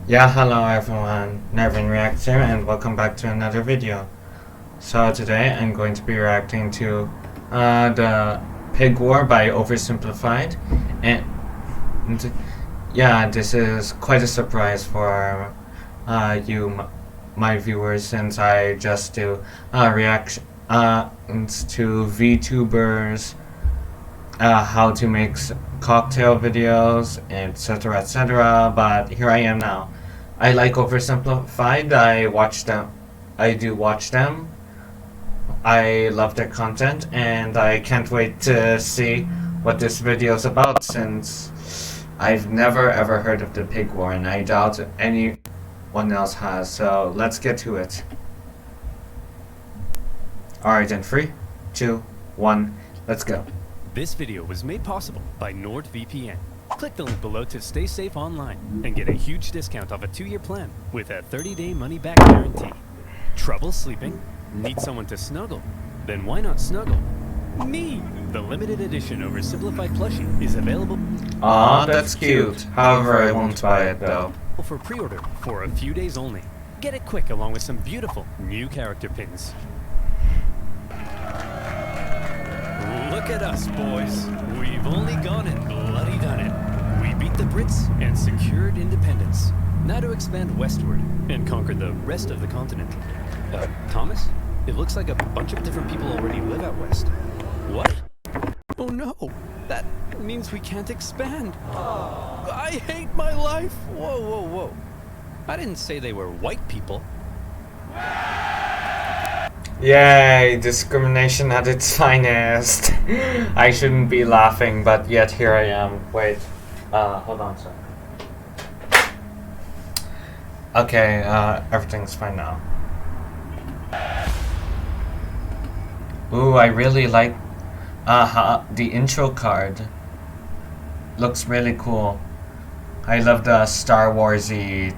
Yeah, hello everyone, Nervin Reacts here and welcome back to another video. So today I'm going to be reacting to the Pig War by Oversimplified, and yeah, this is quite a surprise for my viewers, since I just do reactions to VTubers, how to make cocktail videos, etc, etc, but here I am now. I like Oversimplified. I do watch them. I love their content, and I can't wait to see what this video is about, since I've never ever heard of the Pig War, and I doubt anyone else has, so let's get to it. Alright, in 3, 2, 1, let's go. This video was made possible by NordVPN. Click the link below to stay safe online and get a huge discount off a 2-year plan with a 30-day money-back guarantee. Trouble sleeping? Need someone to snuggle? Then why not snuggle? Me! The limited edition Oversimplified plushie is available. Aw, that's cute. However, I won't buy it though. For pre-order for a few days only. Get it quick along with some beautiful new character pins. Look at us, boys. We've only gone and bloody done it. We beat the Brits and secured independence. Now to expand westward and conquer the rest of the continent. Thomas? It looks like a bunch of different people already live out west. What? Oh no! That means we can't expand. I hate my life! Whoa, whoa, whoa. I didn't say they were white people. Yay, discrimination at its finest. I shouldn't be laughing, but yet here I am. Wait, hold on a second. Okay, everything's fine now. Ooh, I really like the intro card. Looks really cool. I love the Star Wars-y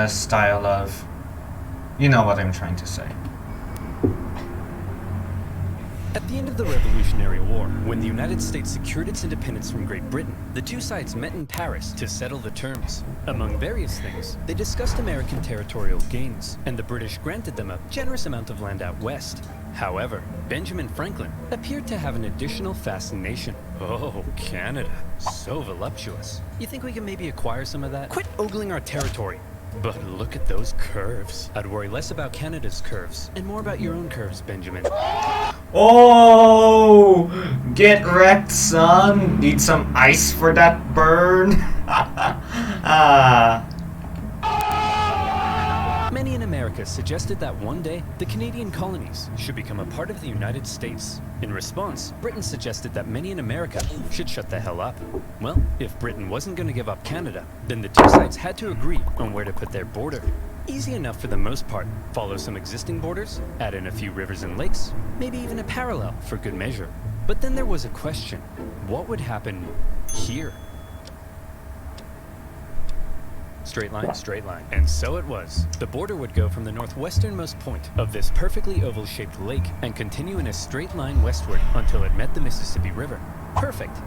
style of... You know what I'm trying to say. At the end of the Revolutionary War, when the United States secured its independence from Great Britain, the two sides met in Paris to settle the terms. Among various things, they discussed American territorial gains, and the British granted them a generous amount of land out west. However, Benjamin Franklin appeared to have an additional fascination. Oh, Canada. So voluptuous. You think we can maybe acquire some of that? Quit ogling our territory. But look at those curves. I'd worry less about Canada's curves and more about your own curves, Benjamin. Oh! Get wrecked, son! Need some ice for that burn? Many in America suggested that one day the Canadian colonies should become a part of the United States. In response, Britain suggested that many in America should shut the hell up. Well, if Britain wasn't going to give up Canada, then the two sides had to agree on where to put their border. Easy enough for the most part. Follow some existing borders, add in a few rivers and lakes, maybe even a parallel for good measure. But then there was a question. What would happen here? Straight line, straight line. And so it was. The border would go from the northwesternmost point of this perfectly oval-shaped lake and continue in a straight line westward until it met the Mississippi River. Perfect.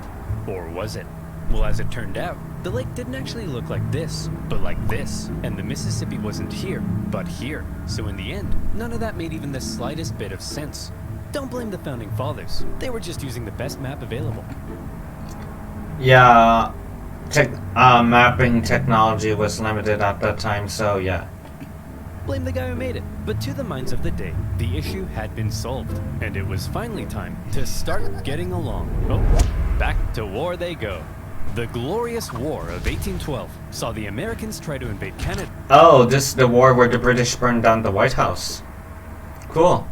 Or was it? Well, as it turned out, the lake didn't actually look like this, but like this, and the Mississippi wasn't here, but here. So in the end, none of that made even the slightest bit of sense. Don't blame the Founding Fathers. They were just using the best map available. Yeah. Mapping technology was limited at that time, so yeah. Blame the guy who made it. But to the minds of the day, the issue had been solved, and it was finally time to start getting along. Oh, back to war they go. The Glorious War of 1812 saw the Americans try to invade Canada. Oh, this is the war where the British burned down the White House. Cool.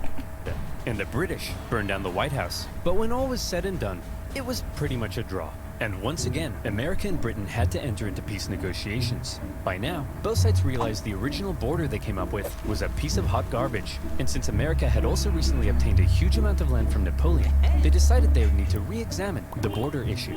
And the British burned down the White House. But when all was said and done, it was pretty much a draw. And once again, America and Britain had to enter into peace negotiations. By now, both sides realized the original border they came up with was a piece of hot garbage. And since America had also recently obtained a huge amount of land from Napoleon, they decided they would need to re-examine the border issue.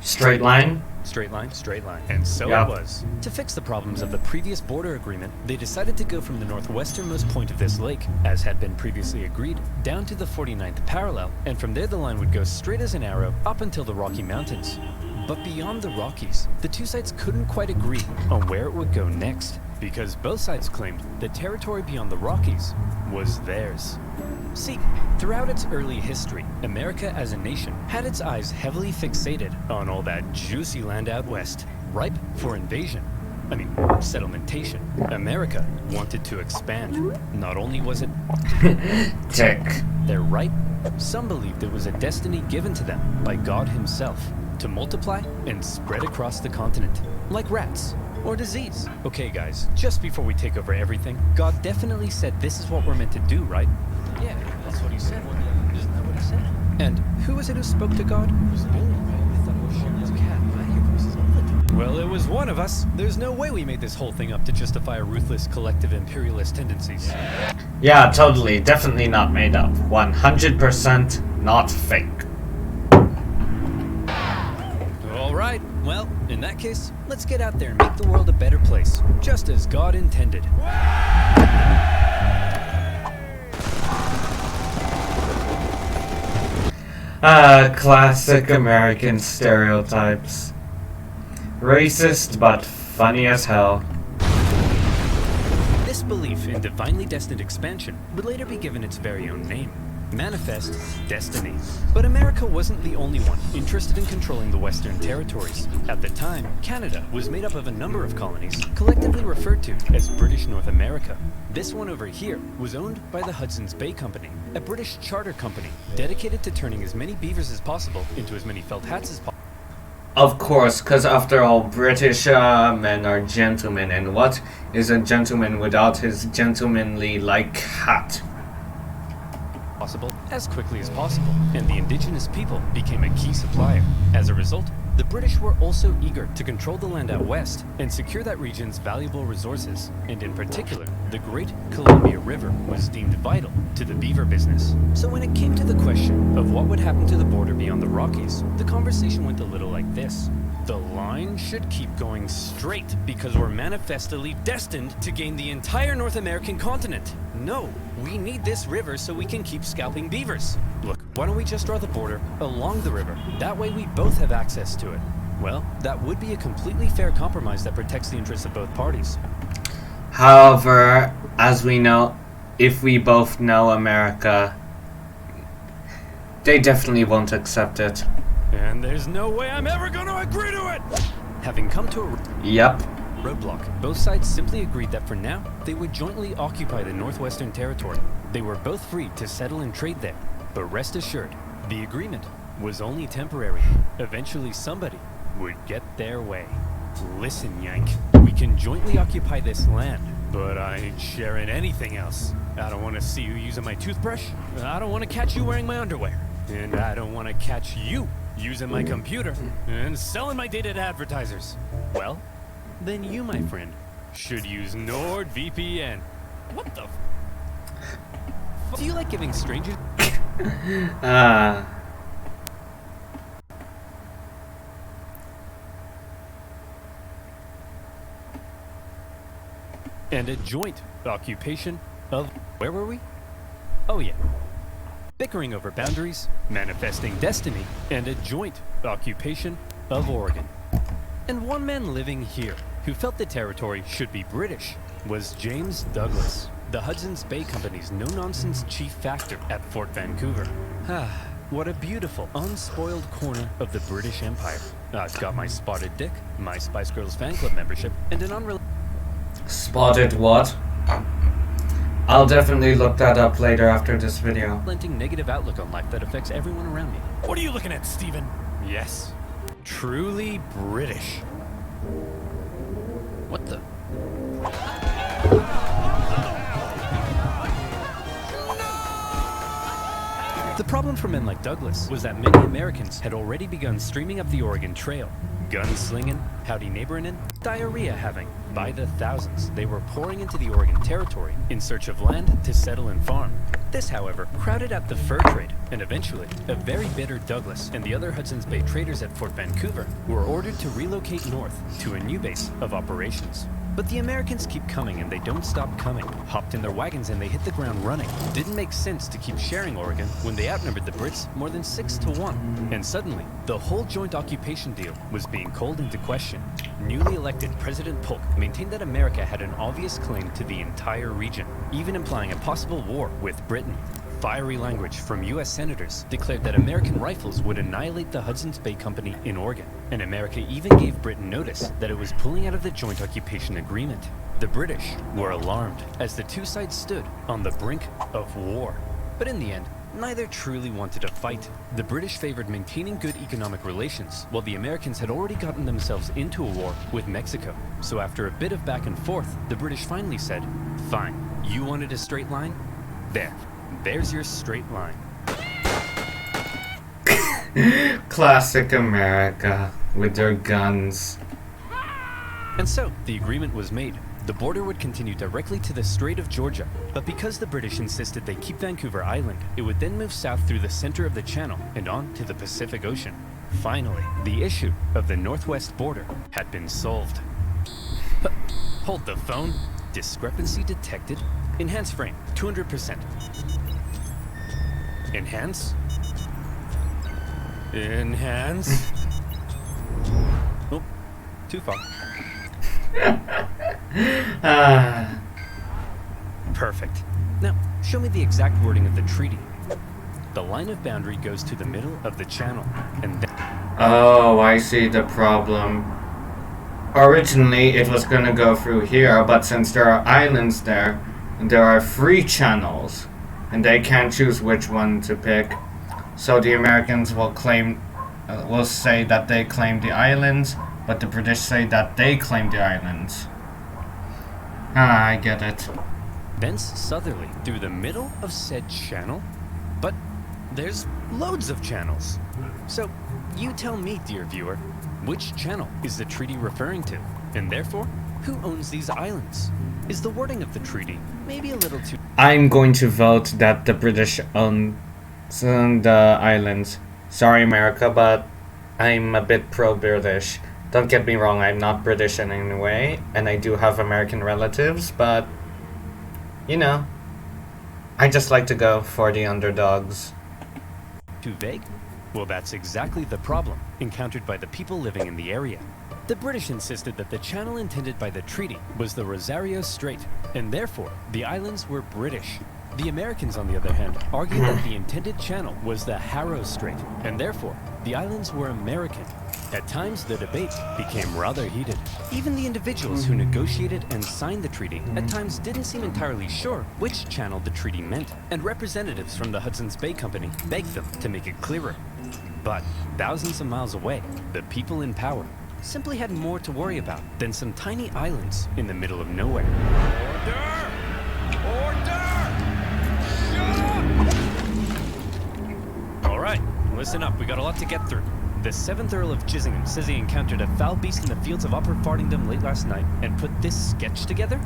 Straight line? Straight line, straight line. And so Yep. it was. To fix the problems of the previous border agreement, they decided to go from the northwesternmost point of this lake, as had been previously agreed, down to the 49th parallel, and from there the line would go straight as an arrow up until the Rocky Mountains. But beyond the Rockies, the two sides couldn't quite agree on where it would go next, because both sides claimed the territory beyond the Rockies was theirs. See, throughout its early history, America as a nation had its eyes heavily fixated on all that juicy land out west, ripe for invasion. Settlementation. America wanted to expand. Not only was it Tick. their right, some believed it was a destiny given to them by God himself to multiply and spread across the continent, like rats or disease. Okay guys, just before we take over everything, God definitely said this is what we're meant to do, right? Yeah, that's what he said. Isn't that what he said? And who was it who spoke to God? It was Billy, right? I thought it was Sharon's cat. I hear voices all the time. Well, it was one of us. There's no way we made this whole thing up to justify our ruthless collective imperialist tendencies. Yeah, totally. Definitely not made up. 100% not fake. Alright, well, in that case, let's get out there and make the world a better place, just as God intended. Classic American stereotypes. Racist, but funny as hell. This belief in divinely destined expansion would later be given its very own name, Manifest Destiny. But America wasn't the only one interested in controlling the Western territories. At the time, Canada was made up of a number of colonies, collectively referred to as British North America. This one over here was owned by the Hudson's Bay Company, a British charter company dedicated to turning as many beavers as possible into as many felt hats as possible. Of course, because after all, British men are gentlemen, and what is a gentleman without his gentlemanly-like hat? As quickly as possible, and the indigenous people became a key supplier. As a result, the British were also eager to control the land out west and secure that region's valuable resources, and in particular, the Great Columbia River was deemed vital to the beaver business. So when it came to the question of what would happen to the border beyond the Rockies, the conversation went a little like this. The line should keep going straight because we're manifestly destined to gain the entire North American continent. No, we need this river so we can keep scalping beavers. Look, why don't we just draw the border along the river? That way we both have access to it. Well, that would be a completely fair compromise that protects the interests of both parties. However, as we know, if we both know America, they definitely won't accept it. And there's no way I'm ever gonna agree to it! Having come to a roadblock, both sides simply agreed that for now, they would jointly occupy the Northwestern Territory. They were both free to settle and trade there, but rest assured, the agreement was only temporary. Eventually somebody would get their way. Listen, Yank, we can jointly occupy this land, but I ain't sharing anything else. I don't want to see you using my toothbrush. I don't want to catch you wearing my underwear. And I don't want to catch you using my computer and selling my data to advertisers. Well, then you, my friend, should use NordVPN. What the Do you like giving strangers? And a joint occupation of... Where were we? Oh yeah. Bickering over boundaries, manifesting destiny, and a joint occupation of Oregon. And one man living here who felt the territory should be British was James Douglas, the Hudson's Bay Company's no-nonsense chief factor at Fort Vancouver. What a beautiful, unspoiled corner of the British Empire. I've got my spotted dick, my Spice Girls fan club membership, and an unrelated... Spotted what? I'll definitely look that up later after this video. Negative outlook on life that affects everyone around me. What are you looking at, Stephen? Yes. Truly British. What the? The problem for men like Douglas was that many Americans had already begun streaming up the Oregon Trail. Gunslinging, howdy neighboring, diarrhea having. By the thousands, they were pouring into the Oregon Territory in search of land to settle and farm. This, however, crowded out the fur trade, and eventually, a very bitter Douglas and the other Hudson's Bay traders at Fort Vancouver were ordered to relocate north to a new base of operations. But the Americans keep coming and they don't stop coming. Hopped in their wagons and they hit the ground running. Didn't make sense to keep sharing Oregon when they outnumbered the Brits more than 6-1. And suddenly, the whole joint occupation deal was being called into question. Newly elected President Polk maintained that America had an obvious claim to the entire region, even implying a possible war with Britain. Fiery language from U.S. senators declared that American rifles would annihilate the Hudson's Bay Company in Oregon, and America even gave Britain notice that it was pulling out of the joint occupation agreement. The British were alarmed as the two sides stood on the brink of war. But in the end, neither truly wanted to fight. The British favored maintaining good economic relations, while the Americans had already gotten themselves into a war with Mexico. So after a bit of back and forth, the British finally said, "Fine, you wanted a straight line? There's your straight line." Classic America with their guns. And so, the agreement was made. The border would continue directly to the Strait of Georgia, but because the British insisted they keep Vancouver Island, it would then move south through the center of the channel and on to the Pacific Ocean. Finally, the issue of the northwest border had been solved. Hold the phone. Discrepancy detected. Enhance frame, 200%. Enhance. Enhance. Oh, too far. Perfect. Now, show me the exact wording of the treaty. The line of boundary goes to the middle of the channel, and then... Oh, I see the problem. Originally, it was gonna go through here, but since there are islands there, there are 3 channels, and they can't choose which one to pick. So the Americans will say that they claim the islands, but the British say that they claim the islands. Ah, I get it. thence southerly through the middle of said channel. But there's loads of channels. So you tell me, dear viewer, which channel is the treaty referring to? And therefore, who owns these islands? Is the wording of the treaty maybe a little too... I'm going to vote that the British own the islands. Sorry, America, but I'm a bit pro-British. Don't get me wrong, I'm not British in any way, and I do have American relatives, but, you know, I just like to go for the underdogs. Too vague? Well, that's exactly the problem encountered by the people living in the area. The British insisted that the channel intended by the treaty was the Rosario Strait, and therefore the islands were British. The Americans, on the other hand, argued that the intended channel was the Harrow Strait, and therefore the islands were American. At times, the debate became rather heated. Even the individuals who negotiated and signed the treaty at times didn't seem entirely sure which channel the treaty meant, and representatives from the Hudson's Bay Company begged them to make it clearer. But thousands of miles away, the people in power simply had more to worry about than some tiny islands in the middle of nowhere. Order! Order! All right, listen up. We got a lot to get through. The 7th Earl of Chissingham says he encountered a foul beast in the fields of Upper Fartingdom late last night and put this sketch together?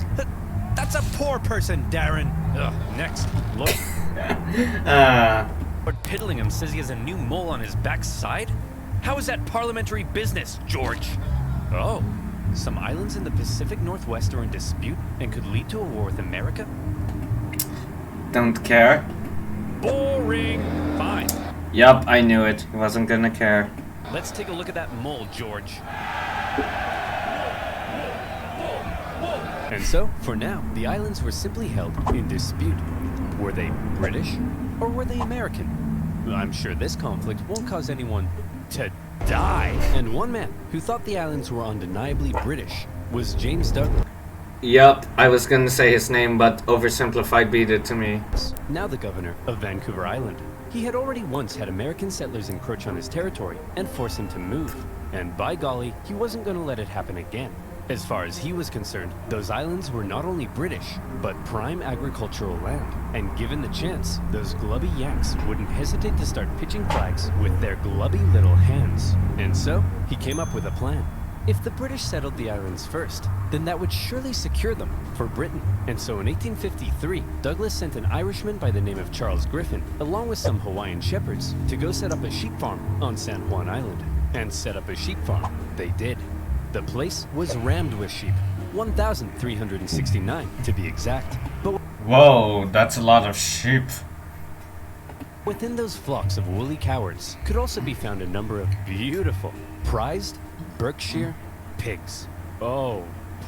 That's a poor person, Darren. Ugh, next. Look. Lord Piddlingham says he has a new mole on his backside? How is that parliamentary business, George? Oh, some islands in the Pacific Northwest are in dispute and could lead to a war with America? Don't care. Boring. Fine. Yup, I knew it. He wasn't gonna care. Let's take a look at that mole, George. And so, for now, the islands were simply held in dispute. Were they British or were they American? I'm sure this conflict won't cause anyone to die. And one man who thought the islands were undeniably British was James Douglas. Yup, I was gonna say his name, but Oversimplified beat it to me. Now the governor of Vancouver Island. He had already once had American settlers encroach on his territory and force him to move. And by golly, he wasn't going to let it happen again. As far as he was concerned, those islands were not only British, but prime agricultural land. And given the chance, those glubby Yanks wouldn't hesitate to start pitching flags with their glubby little hands. And so, he came up with a plan. If the British settled the islands first, then that would surely secure them for Britain. And so in 1853, Douglas sent an Irishman by the name of Charles Griffin, along with some Hawaiian shepherds, to go set up a sheep farm on San Juan Island. And set up a sheep farm they did. The place was rammed with sheep, 1,369 to be exact. But Whoa, that's a lot of sheep. within those flocks of woolly cowards could also be found a number of beautiful, prized Berkshire pigs. Oh,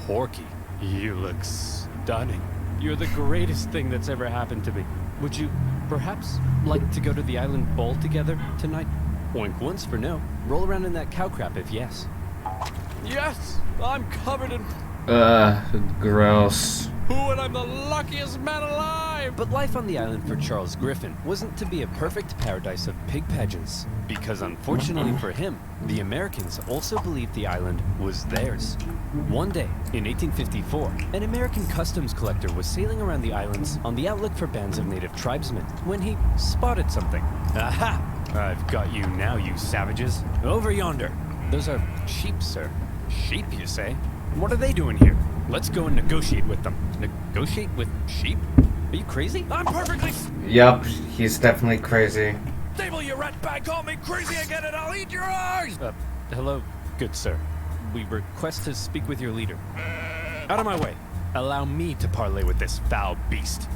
Porky, you look stunning. You're the greatest thing that's ever happened to me. Would you perhaps like to go to the island ball together tonight? Oink once for no. Roll around in that cow crap if yes. Yes! I'm covered in... Gross. Who and I'm the luckiest man alive! But life on the island for Charles Griffin wasn't to be a perfect paradise of pig pageants. Because unfortunately for him, the Americans also believed the island was theirs. One day, in 1854, an American customs collector was sailing around the islands on the outlook for bands of native tribesmen when he spotted something. Aha! I've got you now, you savages. Over yonder. Those are sheep, sir. Sheep, you say? What are they doing here? Let's go and negotiate with them. Negotiate with sheep? Are you crazy? I'm perfectly... Yup, he's definitely crazy. Stable, you rat bag! Call me crazy again and I'll eat your eyes! Hello, good sir. We request to speak with your leader. Out of my way. Allow me to parley with this foul beast.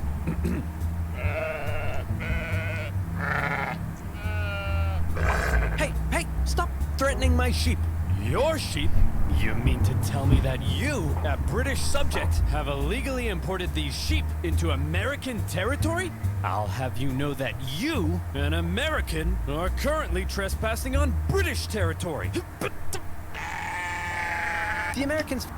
Hey, stop threatening my sheep. Your sheep? You mean to tell me that you, a British subject, have illegally imported these sheep into American territory? I'll have you know that you, an American, are currently trespassing on British territory. The Americans...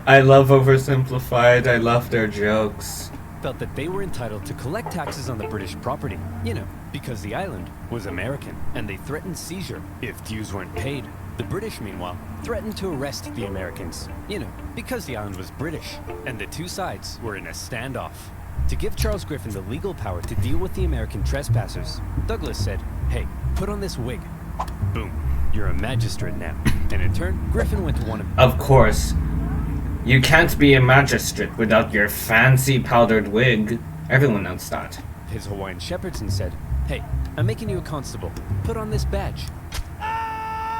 I love Oversimplified. I love their jokes. felt that they were entitled to collect taxes on the British property, you know, because the island was American, and they threatened seizure if dues weren't paid. The British, meanwhile, threatened to arrest the Americans, you know, because the island was British, and the two sides were in a standoff. To give Charles Griffin the legal power to deal with the American trespassers, Douglas said, "Hey, put on this wig." Boom, you're a magistrate now. And in turn, Griffin went to one Of course. You can't be a magistrate without your fancy powdered wig. Everyone knows that. his Hawaiian shepherds and said, "Hey, I'm making you a constable. Put on this badge."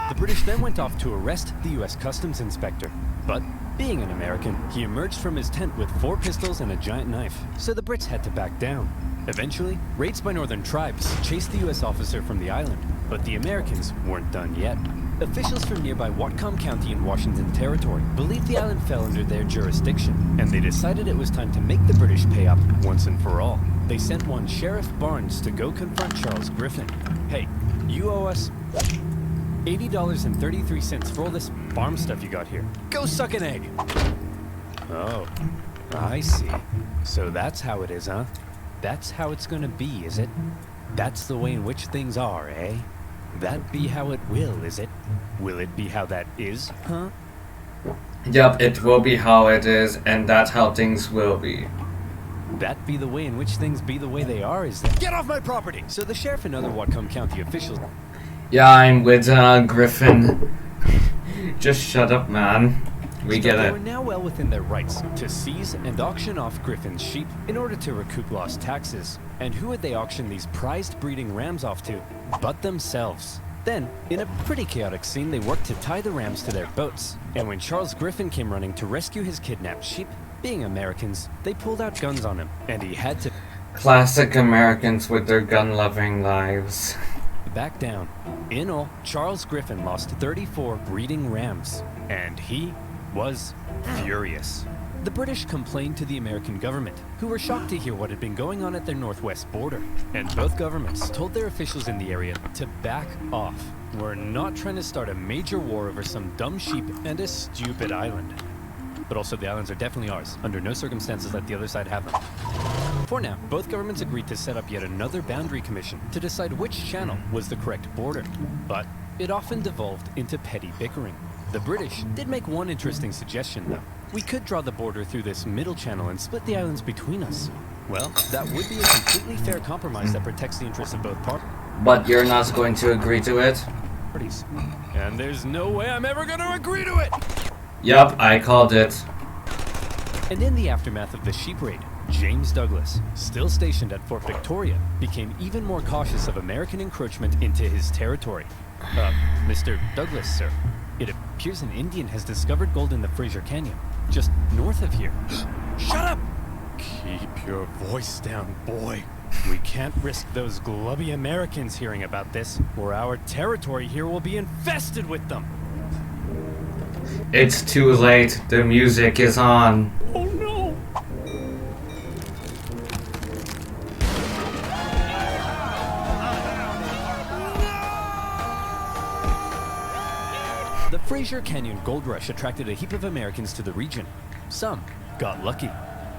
The British then went off to arrest the US Customs Inspector. But, being an American, he emerged from his tent with 4 pistols and a giant knife, so the Brits had to back down. Eventually, raids by northern tribes chased the US officer from the island, but the Americans weren't done yet. Officials from nearby Whatcom County in Washington Territory believed the island fell under their jurisdiction, and they decided it was time to make the British pay up once and for all. They sent one Sheriff Barnes to go confront Charles Griffin. "Hey, you owe us $80.33 for all this farm stuff you got here. Go suck an egg." Oh, I see. So that's how it is, huh? That's how it's gonna be, is it? That's the way in which things are, eh? That be how it will, is it? Will it be how that is, huh? Yup, it will be how it is, and that's how things will be. That be the way in which things be the way they are, is that? Get off my property! So the sheriff and other Whatcom County officials... Yeah, I'm with Griffin. Just shut up, man. We get They it. were now well within their rights to seize and auction off Griffin's sheep in order to recoup lost taxes. And who would they auction these prized breeding rams off to but themselves? Then, in a pretty chaotic scene, they worked to tie the rams to their boats. And when Charles Griffin came running to rescue his kidnapped sheep, being Americans, they pulled out guns on him, and he had to Classic Americans with their gun-loving lives. back down. In all, Charles Griffin lost 34 breeding rams, and he was furious. The British complained to the American government, who were shocked to hear what had been going on at their northwest border. And both governments told their officials in the area to back off. We're not trying to start a major war over some dumb sheep and a stupid island. But also, the islands are definitely ours. Under no circumstances let the other side have them. For now, both governments agreed to set up yet another boundary commission to decide which channel was the correct border. But it often devolved into petty bickering. The British did make one interesting suggestion, though. We could draw the border through this middle channel and split the islands between us. Well, that would be a completely fair compromise that protects the interests of both But you're not going to agree to it? parties. And there's no way I'm ever going to agree to it! Yup, I called it. And in the aftermath of the sheep raid, James Douglas, still stationed at Fort Victoria, became even more cautious of American encroachment into his territory. Mr. Douglas, sir. It appears an Indian has discovered gold in the Fraser Canyon, just north of here. Shut up! Keep your voice down, boy. We can't risk those glubby Americans hearing about this, or our territory here will be infested with them. It's too late. The music is on. Oh no! The Fraser Canyon Gold Rush attracted a heap of Americans to the region. Some got lucky.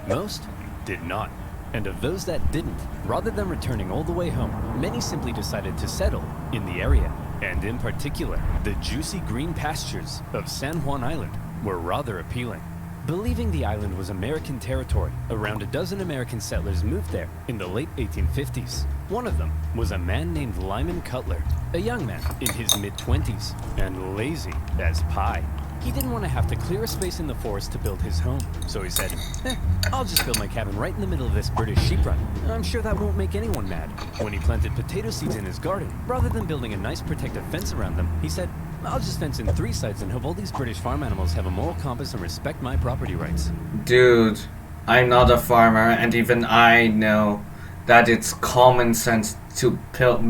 Most did not. And of those that didn't, rather than returning all the way home, many simply decided to settle in the area. And in particular, the juicy green pastures of San Juan Island were rather appealing. Believing the island was American territory, around a dozen American settlers moved there in the late 1850s. One of them was a man named Lyman Cutler, a young man in his mid-20s, and lazy as pie. He didn't want to have to clear a space in the forest to build his home, so he said, I'll just build my cabin right in the middle of this British sheep run. I'm sure that won't make anyone mad. When he planted potato seeds in his garden, rather than building a nice protective fence around them, he said, I'll just fence in 3 sides and hope all these British farm animals have a moral compass and respect my property rights. Dude, I'm not a farmer, and even I know that it's common sense to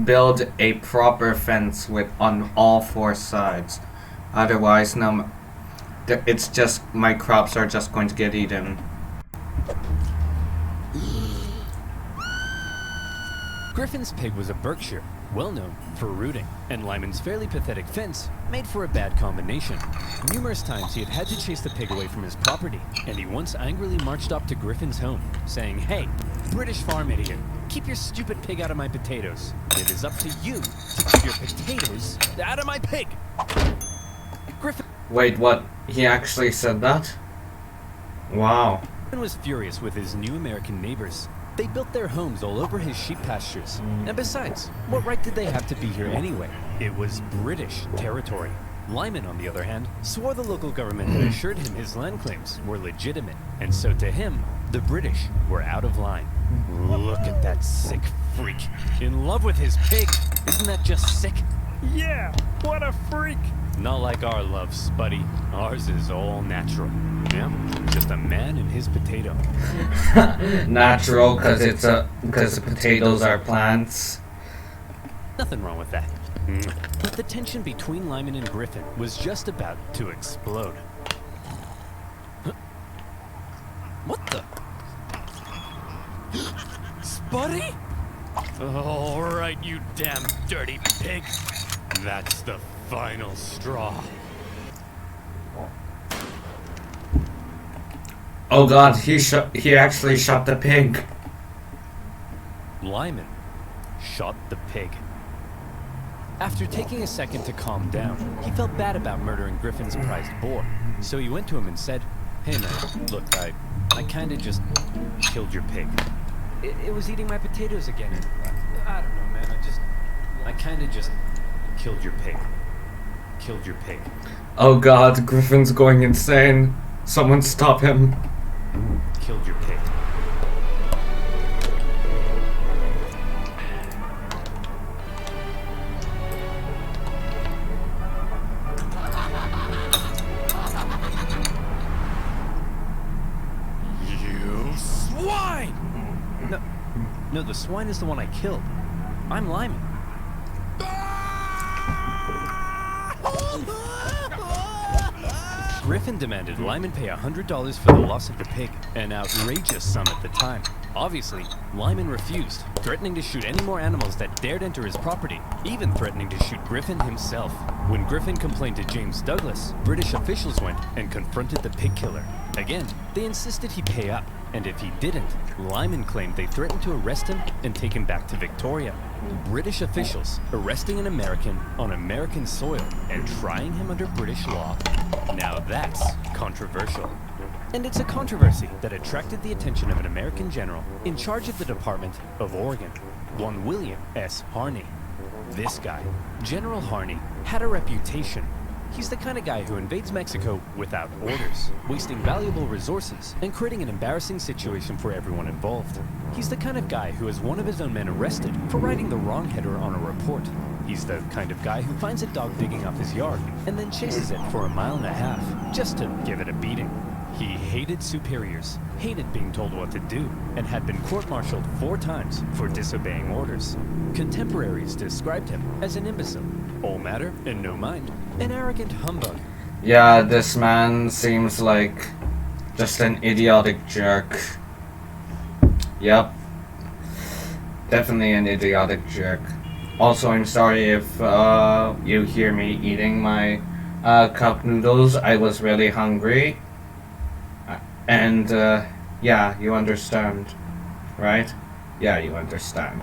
build a proper fence on all 4 sides. Otherwise, no, it's just my crops are just going to get eaten. Griffin's pig was a Berkshire, well known for rooting, and Lyman's fairly pathetic fence made for a bad combination. Numerous times he had to chase the pig away from his property, and he once angrily marched up to Griffin's home, saying, Hey, British farm idiot, keep your stupid pig out of my potatoes. It is up to you to keep your potatoes out of my pig. Griffin Wait, what? He actually said that? Wow. was furious with his new American neighbors. They built their homes all over his sheep pastures. And besides, what right did they have to be here anyway? It was British territory. Lyman, on the other hand, swore the local government had assured him his land claims were legitimate. And so to him, the British were out of line. Look at that sick freak. In love with his pig. Isn't that just sick? Yeah, what a freak. Not like our love, Spuddy. Ours is all natural. Yeah, just a man and his potato. Natural, because potatoes are plants. Nothing wrong with that. But the tension between Lyman and Griffin was just about to explode. What the? Spuddy? All right, you damn dirty pig. That's the final straw. Oh god, he actually shot the pig. Lyman shot the pig. After taking a second to calm down, he felt bad about murdering Griffin's prized boar. So he went to him and said, Hey man, look, I kinda just killed your pig. It was eating my potatoes again. And I don't know, man, I kinda just killed your pig. Killed your pig. Oh god, Griffin's going insane. Someone stop him. Killed your pig. You swine! No, the swine is the one I killed. I'm Lyman. Griffin demanded Lyman pay $100 for the loss of the pig, an outrageous sum at the time. Obviously, Lyman refused, threatening to shoot any more animals that dared enter his property, even threatening to shoot Griffin himself. When Griffin complained to James Douglas, British officials went and confronted the pig killer. Again, they insisted he pay up, and if he didn't, Lyman claimed they threatened to arrest him and take him back to Victoria. British officials arresting an American on American soil and trying him under British law. Now that's controversial. And it's a controversy that attracted the attention of an American general in charge of the Department of Oregon, one William S. Harney. This guy, General Harney, had a reputation. He's the kind of guy who invades Mexico without orders, wasting valuable resources and creating an embarrassing situation for everyone involved. He's the kind of guy who has one of his own men arrested for writing the wrong header on a report. He's the kind of guy who finds a dog digging up his yard and then chases it for 1.5 miles just to give it a beating. He hated superiors, hated being told what to do, and had been court-martialed 4 times for disobeying orders. Contemporaries described him as an imbecile, all matter and no mind, an arrogant humbug. Yeah, this man seems like just an idiotic jerk. Yep. Definitely an idiotic jerk. Also, I'm sorry if you hear me eating my cup noodles. I was really hungry. And, yeah, you understand, right? Yeah, you understand.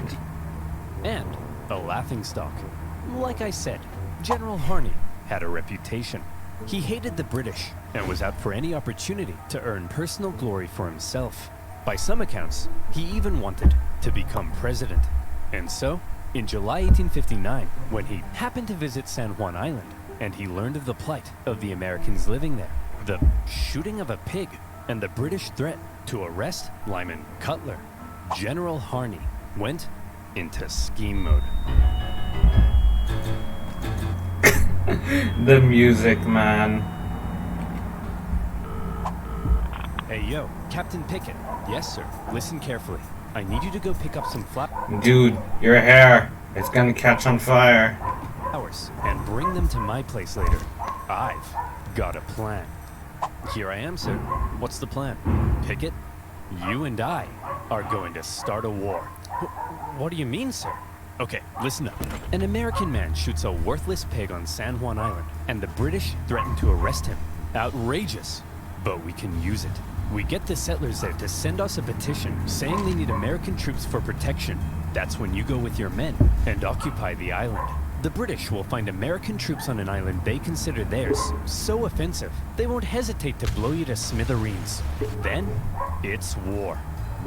And a laughingstock. Like I said, General Harney had a reputation. He hated the British and was out for any opportunity to earn personal glory for himself. By some accounts, he even wanted to become president. And so, in July 1859, when he happened to visit San Juan Island, and he learned of the plight of the Americans living there, the shooting of a pig, and the British threat to arrest Lyman Cutler, General Harney went into scheme mode. The music, man. Hey yo, Captain Pickett. Yes sir, listen carefully. I need you to go pick up some Dude, your hair, it's gonna catch on fire. flowers and bring them to my place later. I've got a plan. Here I am, sir. What's the plan? Pickett, you and I are going to start a war. What do you mean, sir? Okay, listen up. An American man shoots a worthless pig on San Juan Island, and the British threaten to arrest him. Outrageous, but we can use it. We get the settlers there to send us a petition saying they need American troops for protection. That's when you go with your men and occupy the island. The British will find American troops on an island they consider theirs so offensive, they won't hesitate to blow you to smithereens. Then, it's war.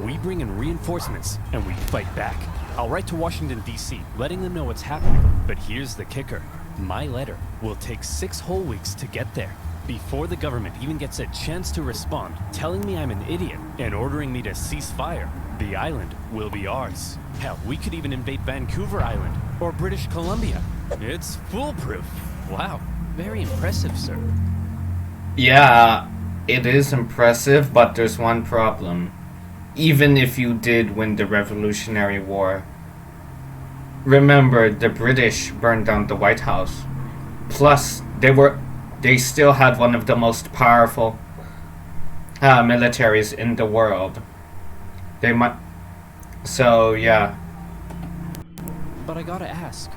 We bring in reinforcements, and we fight back. I'll write to Washington, D.C., letting them know what's happening. But here's the kicker. My letter will take 6 whole weeks to get there. Before the government even gets a chance to respond, telling me I'm an idiot and ordering me to cease fire, the island will be ours. Hell, we could even invade Vancouver Island or British Columbia. It's foolproof. Wow, very impressive, sir. Yeah, it is impressive, but there's one problem. Even if you did win the Revolutionary War, remember the British burned down the White House. Plus, they still had one of the most powerful militaries in the world. They might. So yeah. But I gotta ask,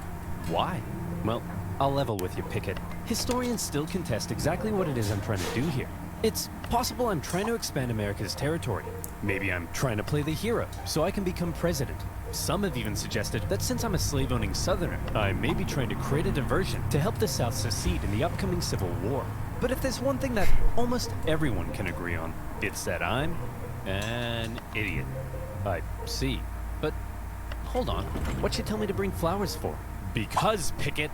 why? Well, I'll level with you, Pickett. Historians still contest exactly what it is I'm trying to do here. It's possible I'm trying to expand America's territory. Maybe I'm trying to play the hero so I can become president. Some have even suggested that since I'm a slave-owning Southerner, I may be trying to create a diversion to help the South secede in the upcoming Civil War. But if there's one thing that almost everyone can agree on, it's that I'm an idiot. I see. But hold on, what'd you tell me to bring flowers for? Because, Pickett,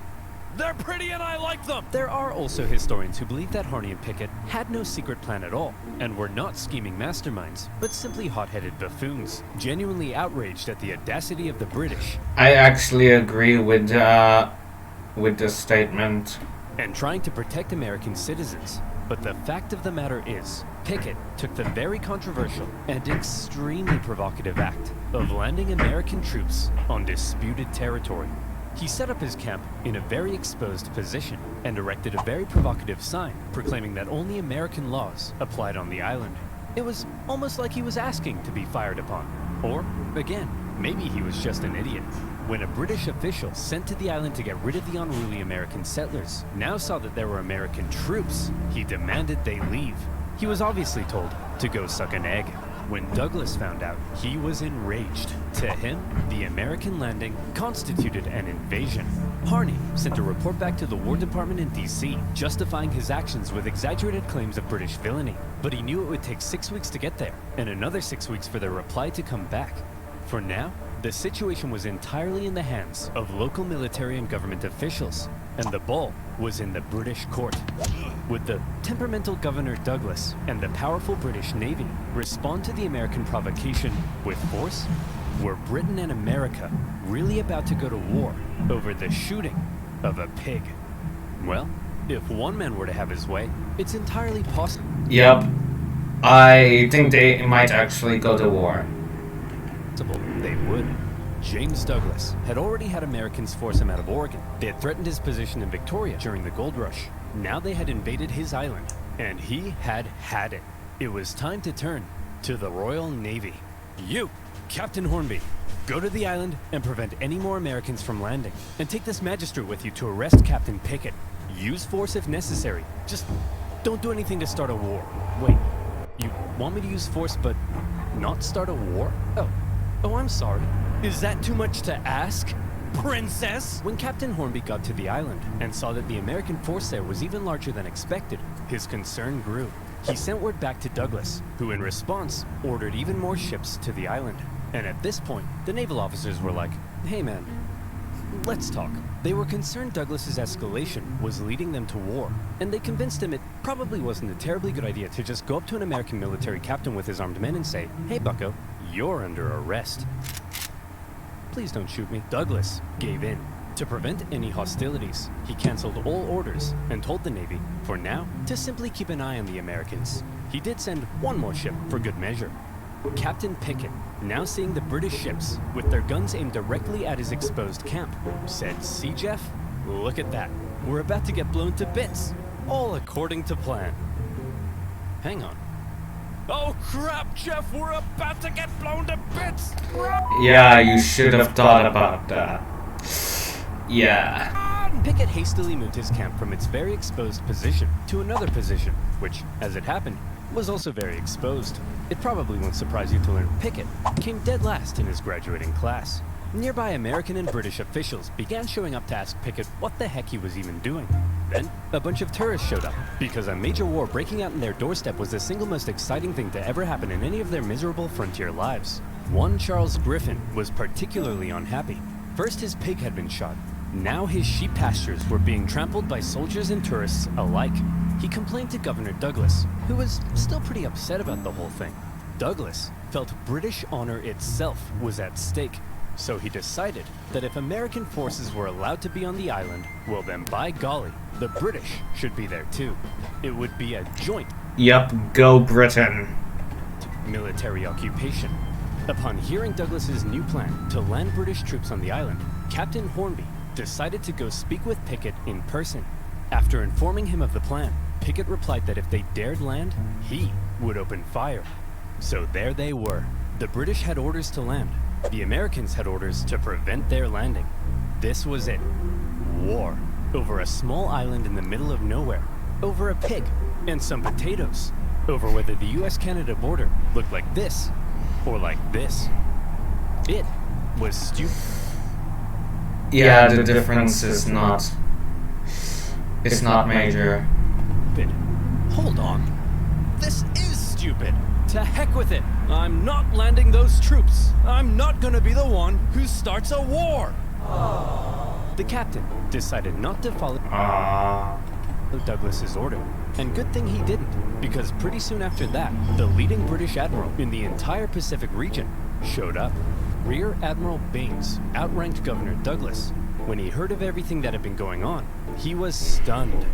they're pretty and I like them! There are also historians who believe that Harney and Pickett had no secret plan at all, and were not scheming masterminds, but simply hot-headed buffoons, genuinely outraged at the audacity of the British. I actually agree with this statement. And trying to protect American citizens. But the fact of the matter is, Pickett took the very controversial and extremely provocative act of landing American troops on disputed territory. He set up his camp in a very exposed position and erected a very provocative sign proclaiming that only American laws applied on the island. It was almost like he was asking to be fired upon. Or, again, maybe he was just an idiot. When a British official sent to the island to get rid of the unruly American settlers now saw that there were American troops, he demanded they leave. He was obviously told to go suck an egg. When Douglas found out, he was enraged. To him, the American landing constituted an invasion. Harney sent a report back to the War Department in D.C., justifying his actions with exaggerated claims of British villainy. But he knew it would take 6 weeks to get there, and another 6 weeks for their reply to come back. For now, the situation was entirely in the hands of local military and government officials. and the ball was in the British court. Would the temperamental Governor Douglas and the powerful British Navy respond to the American provocation with force? Were Britain and America really about to go to war over the shooting of a pig? Well, if one man were to have his way, it's entirely possible. Yep. I think they might actually go to war. They would. James Douglas had already had Americans force him out of Oregon. They had threatened his position in Victoria during the gold rush. Now they had invaded his island, and he had had it. It was time to turn to the Royal Navy. You, Captain Hornby, go to the island and prevent any more Americans from landing. And take this magistrate with you to arrest Captain Pickett. Use force if necessary. Just don't do anything to start a war. Wait, you want me to use force but not start a war? Oh, I'm sorry. Is that too much to ask, Princess? When Captain Hornby got to the island and saw that the American force there was even larger than expected, his concern grew. He sent word back to Douglas, who in response ordered even more ships to the island. And at this point, the naval officers were like, hey man, let's talk. They were concerned Douglas's escalation was leading them to war, and they convinced him it probably wasn't a terribly good idea to just go up to an American military captain with his armed men and say, hey bucko, you're under arrest. Please don't shoot me. Douglas gave in. To prevent any hostilities, he canceled all orders and told the Navy, for now, to simply keep an eye on the Americans. He did send one more ship for good measure. Captain Pickett, now seeing the British ships with their guns aimed directly at his exposed camp, said, see Jeff, look at that. We're about to get blown to bits, all according to plan. Hang on. Oh crap, Jeff, we're about to get blown to bits! Yeah, you should have thought about that. Yeah. Pickett hastily moved his camp from its very exposed position to another position, which, as it happened, was also very exposed. It probably won't surprise you to learn Pickett came dead last in his graduating class. Nearby American and British officials began showing up to ask Pickett what the heck he was even doing. Then, a bunch of tourists showed up, because a major war breaking out in their doorstep was the single most exciting thing to ever happen in any of their miserable frontier lives. One Charles Griffin was particularly unhappy. First his pig had been shot. Now his sheep pastures were being trampled by soldiers and tourists alike. He complained to Governor Douglas, who was still pretty upset about the whole thing. Douglas felt British honor itself was at stake. So he decided that if American forces were allowed to be on the island, well then by golly, the British should be there too. It would be a joint Go Britain. military occupation. Upon hearing Douglas's new plan to land British troops on the island, Captain Hornby decided to go speak with Pickett in person. After informing him of the plan, Pickett replied that if they dared land, he would open fire. So there they were. The British had orders to land. The Americans had orders to prevent their landing. This was it. War. Over a small island in the middle of nowhere. Over a pig and some potatoes. Over whether the US-Canada border looked like this or like this. It was stupid. Yeah, the difference is not... It's not major. Hold on. This is stupid. To heck with it. I'm not landing those troops. I'm not gonna be the one who starts a war. The captain decided not to follow Douglas's order. And good thing he didn't, because pretty soon after that, the leading British admiral in the entire Pacific region showed up. Rear Admiral Baines outranked Governor Douglas. When he heard of everything that had been going on, he was stunned.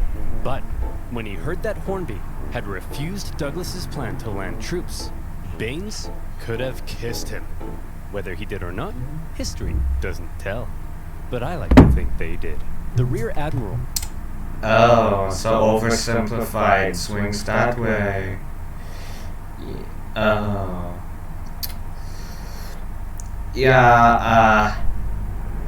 But when he heard that Hornby had refused Douglas's plan to land troops, Baines could have kissed him. Whether he did or not, history doesn't tell. But I like to think they did. The Rear Admiral... Oh, so oversimplified swings that way. Oh. Yeah,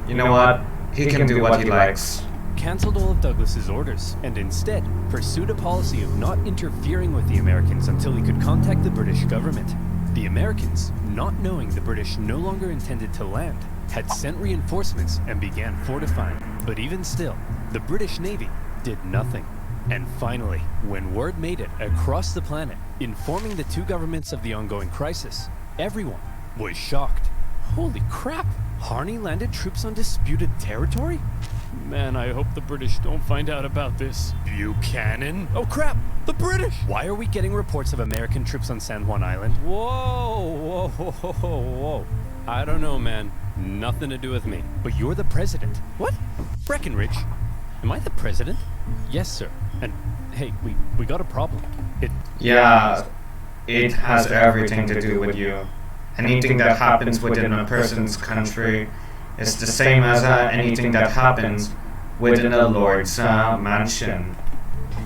you know what? He can do what he likes. Canceled all of Douglas's orders, and instead pursued a policy of not interfering with the Americans until he could contact the British government. The Americans, not knowing the British no longer intended to land, had sent reinforcements and began fortifying. But even still, the British Navy did nothing. And finally, when word made it across the planet, informing the two governments of the ongoing crisis, everyone was shocked. Holy crap! Harney landed troops on disputed territory? Man, I hope the British don't find out about this. Buchanan? Oh crap! The British! Why are we getting reports of American troops on San Juan Island? Whoa, whoa, whoa, whoa, whoa. I don't know, man. Nothing to do with me. But you're the president. What? Breckenridge? Am I the president? Yes, sir. And hey, we got a problem. Yeah, it has everything to do with you. Anything that happens within a person's country is the same as anything that happens within a lord's mansion.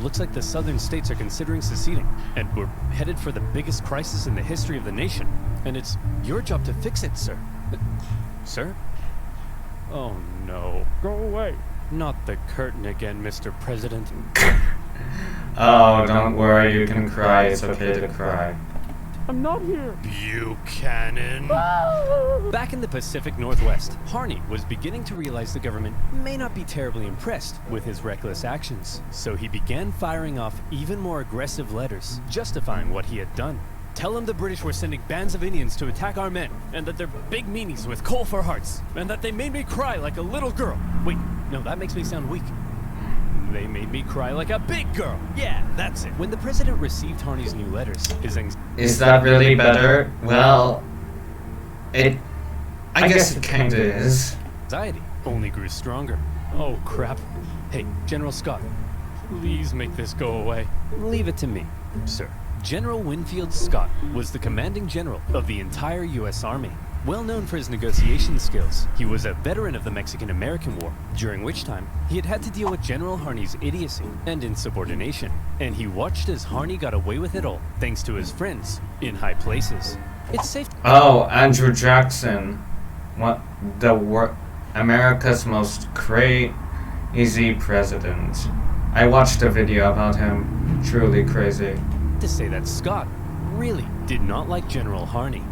Looks like the southern states are considering seceding, and we're headed for the biggest crisis in the history of the nation. And it's your job to fix it, sir. Sir? Oh no. Go away. Not the curtain again, Mr. President. Oh, don't worry, you can cry. It's okay to cry. I'm not here. Buchanan. Back in the Pacific Northwest, Harney was beginning to realize the government may not be terribly impressed with his reckless actions. So he began firing off even more aggressive letters, justifying what he had done. Tell them the British were sending bands of Indians to attack our men, and that they're big meanies with coal for hearts, and that they made me cry like a little girl. Wait, no, that makes me sound weak. They made me cry like a big girl. Yeah, that's it. When the president received Harney's new letters, his Is that really better? Well, I guess it kinda is. anxiety only grew stronger. Oh, crap. Hey, General Scott, please make this go away. Leave it to me, sir. General Winfield Scott was the commanding general of the entire U.S. Army. Well known for his negotiation skills, he was a veteran of the Mexican-American War, during which time he had to deal with General Harney's idiocy and insubordination, and he watched as Harney got away with it all, thanks to his friends in high places. It's safe. Oh, Andrew Jackson. America's most crazy president. I watched a video about him. Truly crazy. To say that Scott really did not like General Harney.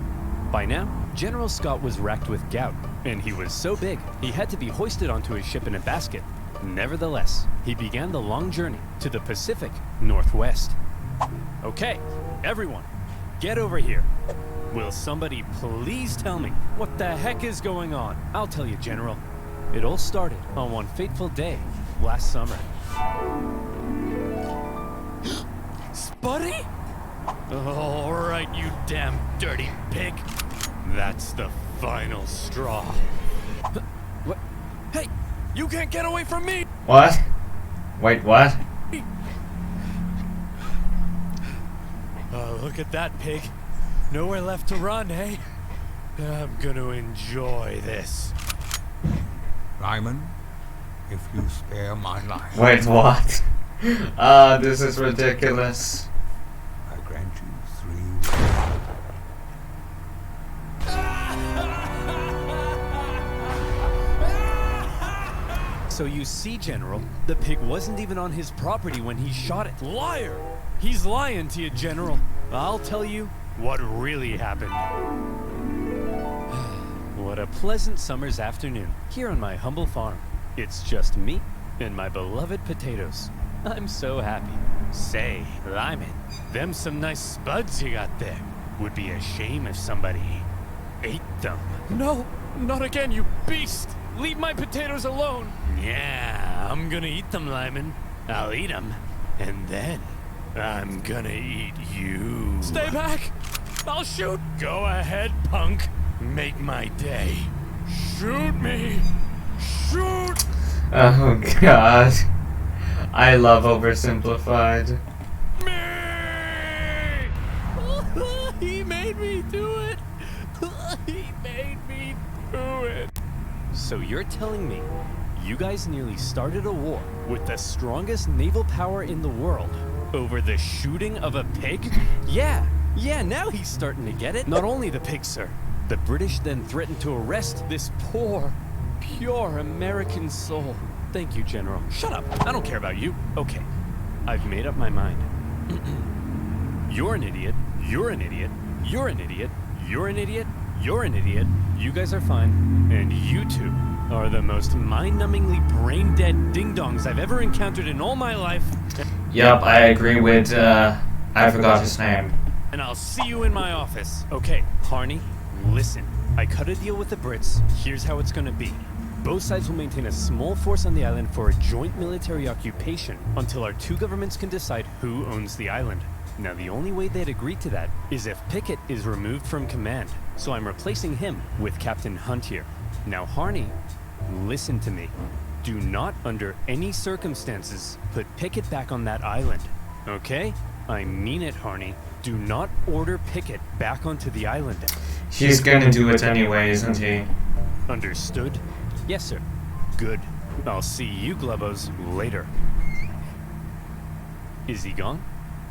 By now, General Scott was racked with gout, and he was so big he had to be hoisted onto his ship in a basket. Nevertheless, he began the long journey to the Pacific Northwest. Okay, everyone, get over here. Will somebody please tell me what the heck is going on? I'll tell you, General. It all started on one fateful day last summer. Spuddy? All right, you damn dirty pig. That's the final straw. What? Hey, you can't get away from me! What? Wait, what? Oh, look at that pig. Nowhere left to run, eh? I'm gonna enjoy this. Lyman, if you spare my life, Wait, what? This is ridiculous. I grant you 3 wishes. So you see, General, the pig wasn't even on his property when he shot it. Liar! He's lying to you, General. I'll tell you what really happened. What a pleasant summer's afternoon here on my humble farm. It's just me and my beloved potatoes. I'm so happy. Say, Lyman, them some nice spuds you got there. Would be a shame if somebody ate them. No, not again, you beast! Leave my potatoes alone! Yeah, I'm gonna eat them, Lyman. I'll eat them, and then I'm gonna eat you. Stay back! I'll shoot! Go ahead, punk. Make my day. Shoot me! Shoot! Oh god. I love Oversimplified. Me! He made me do it! He made me do it! So you're telling me you guys nearly started a war with the strongest naval power in the world over the shooting of a pig? Yeah, now he's starting to get it. Not only the pig, sir. The British then threatened to arrest this poor, pure American soul. Thank you, General. Shut up. I don't care about you. Okay, I've made up my mind. You're an idiot. You're an idiot. You're an idiot. You're an idiot. You're an idiot. You guys are fine. And you two are the most mind-numbingly brain-dead ding-dongs I've ever encountered in all my life. Yup, I agree with, I forgot his name. And I'll see you in my office. Okay, Harney, listen. I cut a deal with the Brits. Here's how it's gonna be. Both sides will maintain a small force on the island for a joint military occupation until our two governments can decide who owns the island. Now, the only way they'd agree to that is if Pickett is removed from command, so I'm replacing him with Captain Hunt here. Now, Harney, listen to me. Do not, under any circumstances, put Pickett back on that island, okay? I mean it, Harney. Do not order Pickett back onto the island. He's gonna do it anyway, isn't he? Understood? Yes, sir. Good. I'll see you Globos later. Is he gone?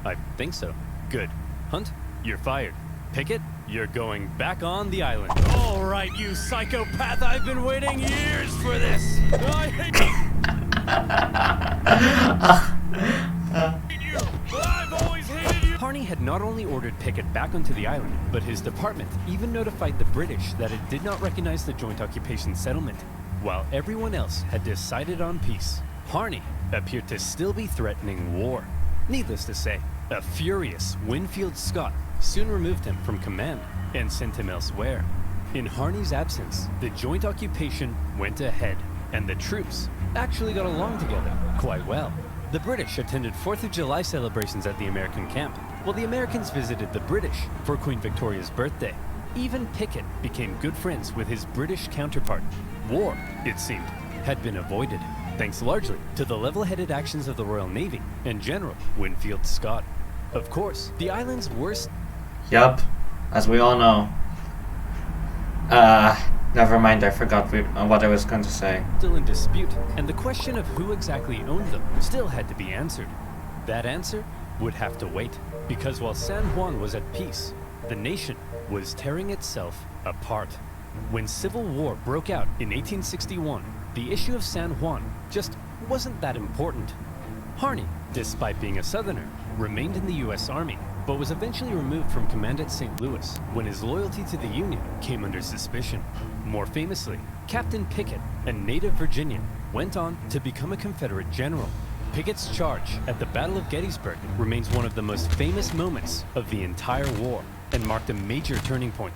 I think so. Good. Hunt, you're fired. Pickett, you're going back on the island. All right, you psychopath. I've been waiting years for this. I hate you. I've always hated you. Harney had not only ordered Pickett back onto the island, but his department even notified the British that it did not recognize the joint occupation settlement, while everyone else had decided on peace. Harney appeared to still be threatening war. Needless to say, a furious Winfield Scott soon removed him from command and sent him elsewhere. In Harney's absence, the joint occupation went ahead, and the troops actually got along together quite well. The British attended 4th of July celebrations at the American camp, while the Americans visited the British for Queen Victoria's birthday. Even Pickett became good friends with his British counterpart. War, it seemed, had been avoided, thanks largely to the level-headed actions of the Royal Navy and General Winfield Scott. Of course, the island's worst... Yup, as we all know. Never mind, I forgot what I was going to say. Still in dispute, and the question of who exactly owned them still had to be answered. That answer would have to wait, because while San Juan was at peace, the nation was tearing itself apart. When Civil War broke out in 1861, the issue of San Juan just wasn't that important. Harney, despite being a Southerner, remained in the U.S. Army, but was eventually removed from command at St. Louis when his loyalty to the Union came under suspicion. More famously, Captain Pickett, a native Virginian, went on to become a Confederate general. Pickett's charge at the Battle of Gettysburg remains one of the most famous moments of the entire war and marked a major turning point.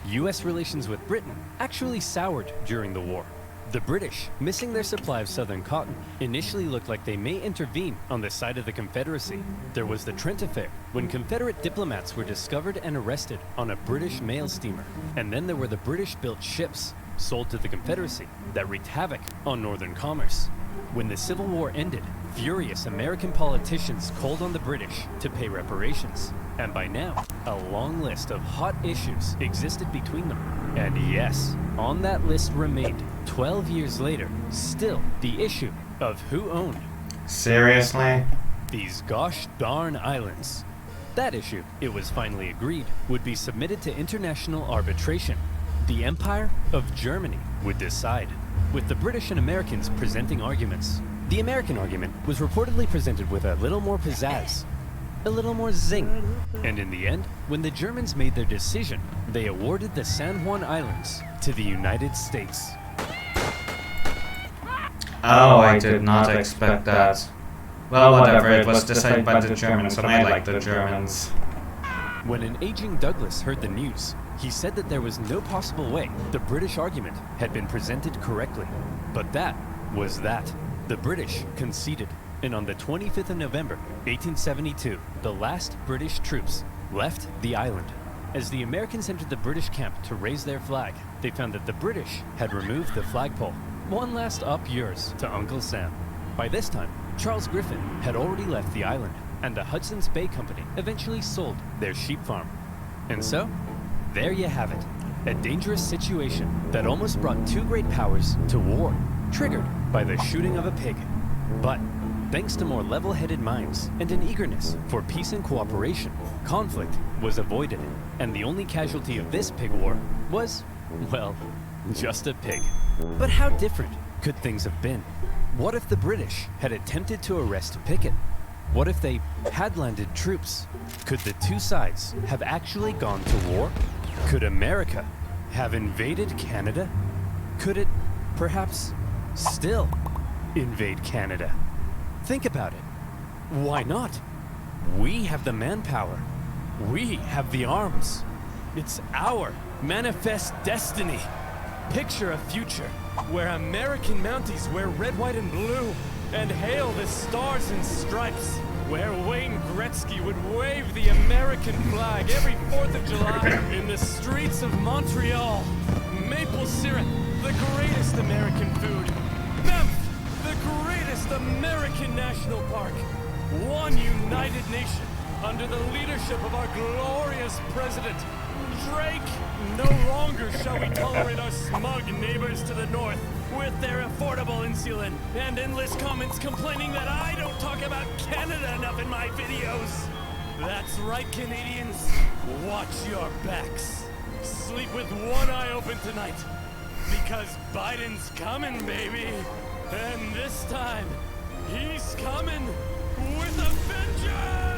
U.S. relations with Britain actually soured during the war. The British, missing their supply of southern cotton, initially looked like they may intervene on the side of the Confederacy. There was the Trent Affair, when Confederate diplomats were discovered and arrested on a British mail steamer. And then there were the British-built ships, sold to the Confederacy, that wreaked havoc on northern commerce. When the Civil War ended, furious American politicians called on the British to pay reparations. And by now, a long list of hot issues existed between them. And yes, on that list remained, 12 years later, still the issue of who owned. Seriously? These gosh darn islands. That issue, it was finally agreed, would be submitted to international arbitration. The Empire of Germany would decide, with the British and Americans presenting arguments. The American argument was reportedly presented with a little more pizzazz, a little more zing. And in the end, when the Germans made their decision, they awarded the San Juan Islands to the United States. Oh, I did not expect that. Well, whatever, it was decided by the Germans, and I like the Germans. When an aging Douglas heard the news, he said that there was no possible way the British argument had been presented correctly. But that was that. The British conceded, and on the 25th of November, 1872, the last British troops left the island. As the Americans entered the British camp to raise their flag, they found that the British had removed the flagpole. One last up yours to Uncle Sam. By this time, Charles Griffin had already left the island, and the Hudson's Bay Company eventually sold their sheep farm. And so, there you have it. A dangerous situation that almost brought two great powers to war, triggered by the shooting of a pig. But thanks to more level-headed minds and an eagerness for peace and cooperation, conflict was avoided, and the only casualty of this pig war was, well, just a pig. But how different could things have been? What if the British had attempted to arrest Pickett? What if they had landed troops? Could the two sides have actually gone to war? Could America have invaded Canada? Could it, perhaps, still invade Canada? Think about it. Why not? We have the manpower. We have the arms. It's our manifest destiny. Picture a future where American Mounties wear red, white, and blue, and hail the stars and stripes, where Wayne Gretzky would wave the American flag every 4th of July in the streets of Montreal. Maple syrup, the greatest American food. Banff, the greatest American national park. One united nation under the leadership of our glorious president, Drake. No longer shall we tolerate our smug neighbors to the north with their affordable insulin and endless comments complaining that I don't talk about Canada enough in my videos. That's right, Canadians. Watch your backs. Sleep with one eye open tonight, because Biden's coming, baby. And this time, he's coming with a vengeance!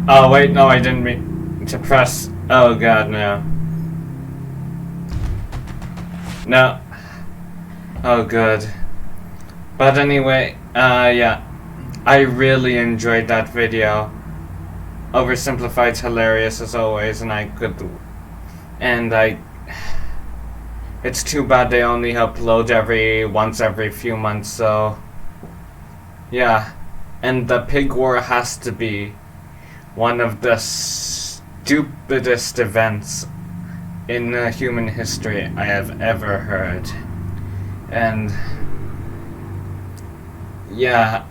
Oh wait, no, I didn't mean to press. Oh god, no. No. Oh good. But anyway, yeah. I really enjoyed that video. Oversimplified's hilarious as always, and it's too bad they only upload once every few months, so yeah. And the Pig War has to be one of the stupidest events in human history I have ever heard. And yeah,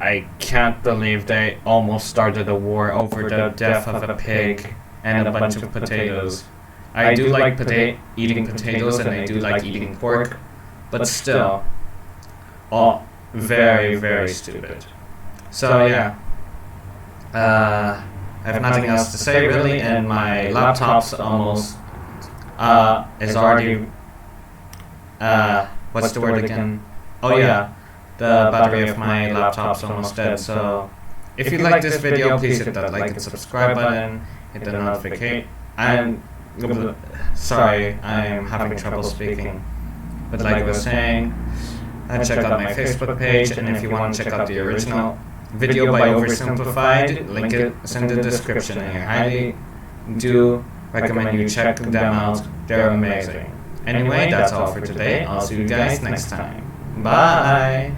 I can't believe they almost started a war over the death of a pig and a bunch of potatoes. I do like eating potatoes, and I do like eating pork, but still, all very, very stupid. So yeah, I have nothing else to say really, and my laptop's almost is already what's the word again? Oh yeah, the battery of my laptop's almost dead. So if you like this video, please hit that like and subscribe button, hit the notification. Sorry, I'm having trouble speaking. But like I was saying, check out my Facebook page, and if you want to check out the original video by Oversimplified, link is in the description, and I highly do recommend you check them out. They're amazing. Anyway, that's all for today. I'll see you guys next time. Bye!